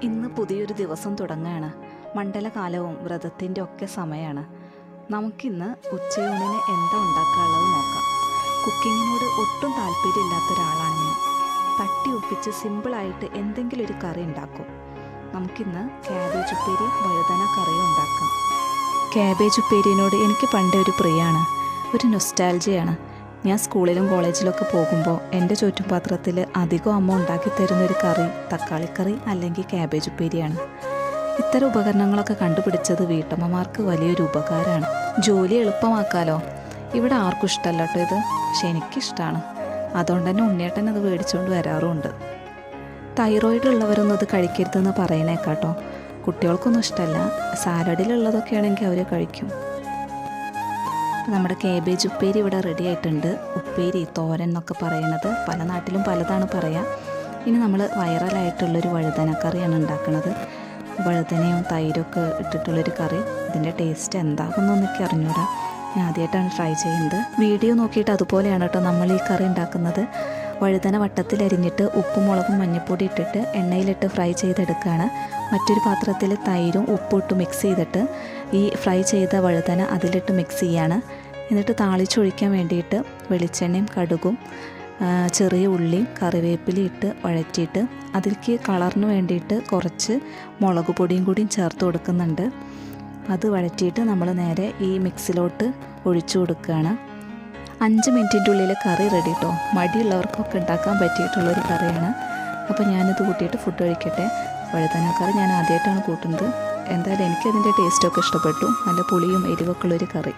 ഇന്ന് പുതിയൊരു ദിവസം തുടങ്ങുകയാണ്. മണ്ഡലകാലവും വ്രതത്തിൻ്റെ ഒക്കെ സമയമാണ്. നമുക്കിന്ന് ഉച്ചയൂണിന് എന്താ ഉണ്ടാക്കാനുള്ളത് നോക്കാം. കുക്കിങ്ങിനോട് ഒട്ടും താല്പര്യമില്ലാത്ത ഒരാളാണ് ഞാൻ. തട്ടി ഒപ്പിച്ച് സിമ്പിളായിട്ട് എന്തെങ്കിലും ഒരു കറി ഉണ്ടാക്കും. നമുക്കിന്ന് ക്യാബേജ് ഉപ്പേരി വഴുതന കറിയും ഉണ്ടാക്കാം. ക്യാബേജ് ഉപ്പേരിനോട് എനിക്ക് പണ്ടേ ഒരു പ്രിയമാണ്, ഒരു നൊസ്റ്റാൾജിയാണ്. ഞാൻ സ്കൂളിലും കോളേജിലൊക്കെ പോകുമ്പോൾ എൻ്റെ ചുറ്റുപാത്രത്തിൽ അധികം അമ്മ ഉണ്ടാക്കി തരുന്നൊരു കറി തക്കാളിക്കറി അല്ലെങ്കിൽ ക്യാബേജ് ഉപ്പേരിയാണ്. ഇത്തരം ഉപകരണങ്ങളൊക്കെ കണ്ടുപിടിച്ചത് വീട്ടമ്മമാർക്ക് വലിയൊരു ഉപകാരമാണ്. ജോലി എളുപ്പമാക്കാലോ. ഇവിടെ ആർക്കും ഇഷ്ടമല്ല കേട്ടോ ഇത്, പക്ഷെ എനിക്കിഷ്ടമാണ്. അതുകൊണ്ട് തന്നെ ഉണ്ണിയേട്ടൻ അത് മേടിച്ചുകൊണ്ട് വരാറുമുണ്ട്. തൈറോയിഡ് ഉള്ളവരൊന്നും അത് കഴിക്കരുതെന്ന് പറയണേക്കാട്ടോ. കുട്ടികൾക്കൊന്നും ഇഷ്ടമല്ല. സാലഡിലുള്ളതൊക്കെ ആണെങ്കിൽ അവർ കഴിക്കും. നമ്മുടെ കാബേജ് ഉപ്പേരി ഇവിടെ റെഡി ആയിട്ടുണ്ട്. ഉപ്പേരി, തോരൻ എന്നൊക്കെ പറയണത് പല നാട്ടിലും പലതാണ് പറയുക. ഇനി നമ്മൾ വൈറലായിട്ടുള്ളൊരു വഴുതന കറിയാണ് ഉണ്ടാക്കുന്നത്. വഴുതനയും തൈരൊക്കെ ഇട്ടിട്ടുള്ളൊരു കറി. ഇതിൻ്റെ ടേസ്റ്റ് എന്താകുമെന്നൊക്കെ അറിഞ്ഞൂടാ. ഞാൻ ആദ്യമായിട്ടാണ് ട്രൈ ചെയ്യുന്നത്. വീഡിയോ നോക്കിയിട്ട് അതുപോലെയാണ് കേട്ടോ നമ്മൾ ഈ കറി ഉണ്ടാക്കുന്നത്. വഴുതന വട്ടത്തിലരിഞ്ഞിട്ട് ഉപ്പും മുളകും മഞ്ഞൾപ്പൊടി ഇട്ടിട്ട് എണ്ണയിലിട്ട് ഫ്രൈ ചെയ്തെടുക്കുകയാണ്. മറ്റൊരു പാത്രത്തിൽ തൈരും ഉപ്പും ഇട്ട് മിക്സ് ചെയ്തിട്ട് ഈ ഫ്രൈ ചെയ്ത വഴുതന അതിലിട്ട് മിക്സ് ചെയ്യാണ്. എന്നിട്ട് താളിച്ചൊഴിക്കാൻ വേണ്ടിയിട്ട് വെളിച്ചെണ്ണയും കടുകും ചെറിയ ഉള്ളിയും കറിവേപ്പിലയും ഇട്ട് വഴറ്റിയിട്ട് അതിലേക്ക് കളറിന് വേണ്ടിയിട്ട് കുറച്ച് മുളക് പൊടിയും കൂടിയും ചേർത്ത് കൊടുക്കുന്നുണ്ട്. അത് വഴറ്റിയിട്ട് നമ്മൾ നേരെ ഈ മിക്സിലോട്ട് ഒഴിച്ചു കൊടുക്കുകയാണ്. 5 മിനിറ്റിൻ്റെ ഉള്ളിൽ കറി റെഡി കേട്ടോ. മടിയുള്ളവർക്കൊക്കെ ഉണ്ടാക്കാൻ പറ്റിയിട്ടുള്ളൊരു കറിയാണ്. അപ്പോൾ ഞാനിത് കൂട്ടിയിട്ട് ഫുഡ് കഴിക്കട്ടെ. വഴുതന കറി ഞാൻ ആദ്യമായിട്ടാണ് കൂട്ടുന്നത്. എന്തായാലും എനിക്കതിൻ്റെ ടേസ്റ്റൊക്കെ ഇഷ്ടപ്പെട്ടു. നല്ല പുളിയും എരിവൊക്കെ ഉള്ളൊരു കറി.